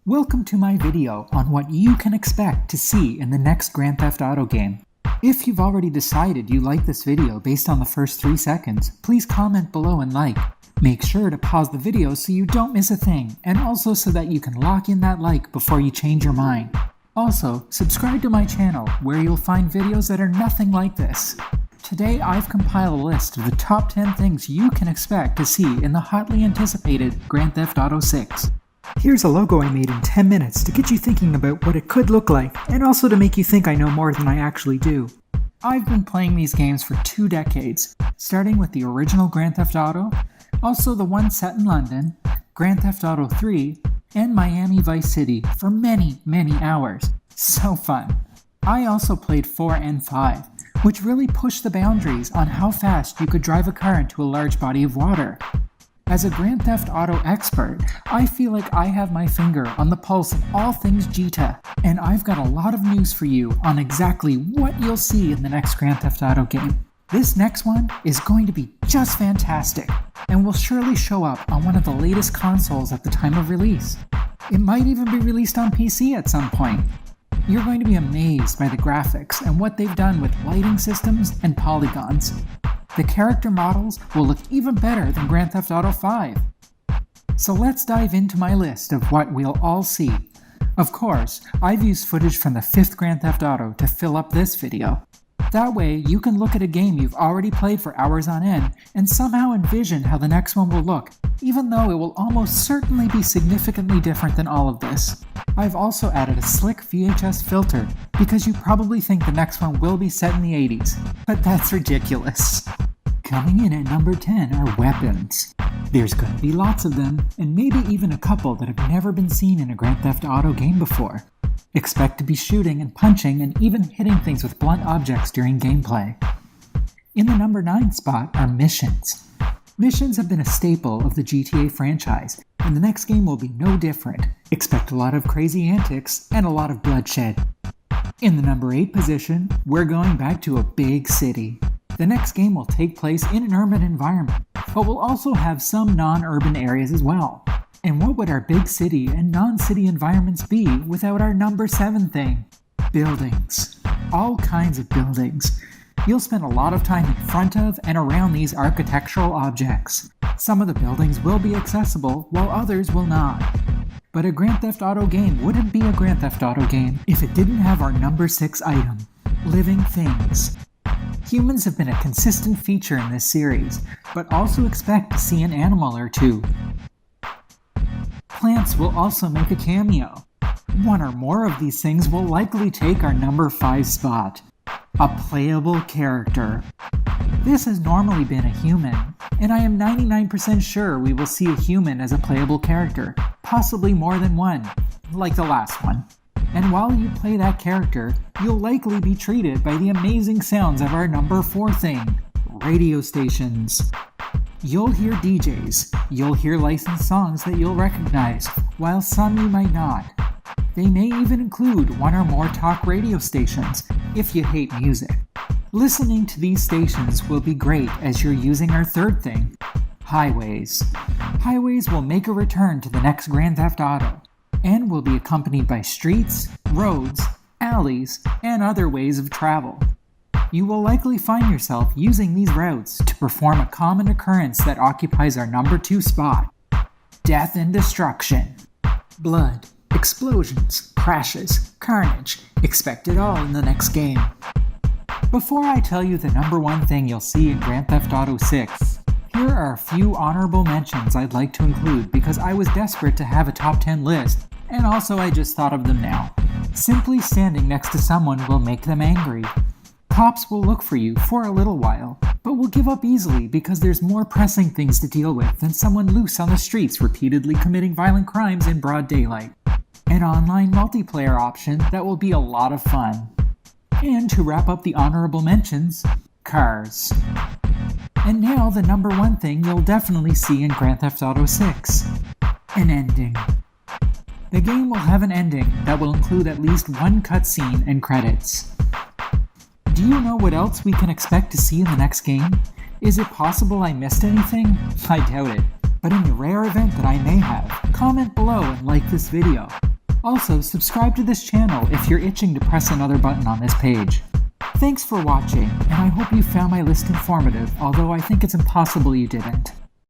Welcome to my video on what you can expect to see in the next Grand Theft Auto game. If you've already decided you like this video based on the first 3 seconds, please comment below and like. Make sure to pause the video so you don't miss a thing, and also so that you can lock in that like before you change your mind. Also, subscribe to my channel where you'll find videos that are nothing like this. Today I've compiled a list of the top 10 things you can expect to see in the hotly anticipated Grand Theft Auto 6. Here's a logo I made in 10 minutes to get you thinking about what it could look like, and also to make you think I know more than I actually do. I've been playing these games for 2 decades, starting with the original Grand Theft Auto, also the one set in London, Grand Theft Auto 3, and Miami Vice City for many hours. So fun. I also played 4 and 5, which really pushed the boundaries on how fast you could drive a car into a large body of water. As a Grand Theft Auto expert, I feel like I have my finger on the pulse of all things gtavi, and I've got a lot of news for you on exactly what you'll see in the next Grand Theft Auto game. This next one is going to be just fantastic, and will surely show up on one of the latest consoles at the time of release. It might even be released on PC at some point. You're going to be amazed by the graphics and what they've done with lighting systems and polygons. The character models will look even better than Grand Theft Auto 5. So let's dive into my list of what we'll all see. Of course, I've used footage from the 5th Grand Theft Auto to fill up this video. That way, you can look at a game you've already played for hours on end and somehow envision how the next one will look, even though it will almost certainly be significantly different than all of this. I've also added a slick VHS filter because you probably think the next one will be set in the 80s, but that's ridiculous. Coming in at number 10 are weapons. There's going to be lots of them, and maybe even a couple that have never been seen in a Grand Theft Auto game before. Expect to be shooting and punching and even hitting things with blunt objects during gameplay. In the number 9 spot are missions. Missions have been a staple of the GTA franchise, and the next game will be no different. Expect a lot of crazy antics and a lot of bloodshed. In the number 8 position, we're going back to a big city. The next game will take place in an urban environment, but will also have some non-urban areas as well. And what would our big city and non-city environments be without our number 7 thing? Buildings. All kinds of buildings. You'll spend a lot of time in front of and around these architectural objects. Some of the buildings will be accessible, while others will not. But a Grand Theft Auto game wouldn't be a Grand Theft Auto game if it didn't have our number 6 item, living things. Humans have been a consistent feature in this series, but also expect to see an animal or two. Plants will also make a cameo. One or more of these things will likely take our number 5 spot. A playable character. This has normally been a human, and I am 99% sure we will see a human as a playable character, possibly more than one, like the last one. And while you play that character, you'll likely be treated by the amazing sounds of our number 4 thing, radio stations. You'll hear DJs, you'll hear licensed songs that you'll recognize, while some you might not. They may even include one or more talk radio stations, if you hate music. Listening to these stations will be great as you're using our 3rd thing, highways. Highways will make a return to the next Grand Theft Auto, and will be accompanied by streets, roads, alleys, and other ways of travel. You will likely find yourself using these routes to perform a common occurrence that occupies our number 2 spot, death and destruction. Blood, explosions, crashes, carnage, expect it all in the next game. Before I tell you the number 1 thing you'll see in Grand Theft Auto 6, here are a few honorable mentions I'd like to include because I was desperate to have a top 10 list, and also I just thought of them now. Simply standing next to someone will make them angry. Cops will look for you for a little while, but will give up easily because there's more pressing things to deal with than someone loose on the streets repeatedly committing violent crimes in broad daylight. An online multiplayer option that will be a lot of fun. And to wrap up the honorable mentions, cars. And now the number 1 thing you'll definitely see in Grand Theft Auto 6. An ending. The game will have an ending that will include at least one cutscene and credits. Do you know what else we can expect to see in the next game? Is it possible I missed anything? I doubt it. But in the rare event that I may have, comment below and like this video. Also, subscribe to this channel if you're itching to press another button on this page. Thanks for watching, and I hope you found my list informative, although I think it's impossible you didn't.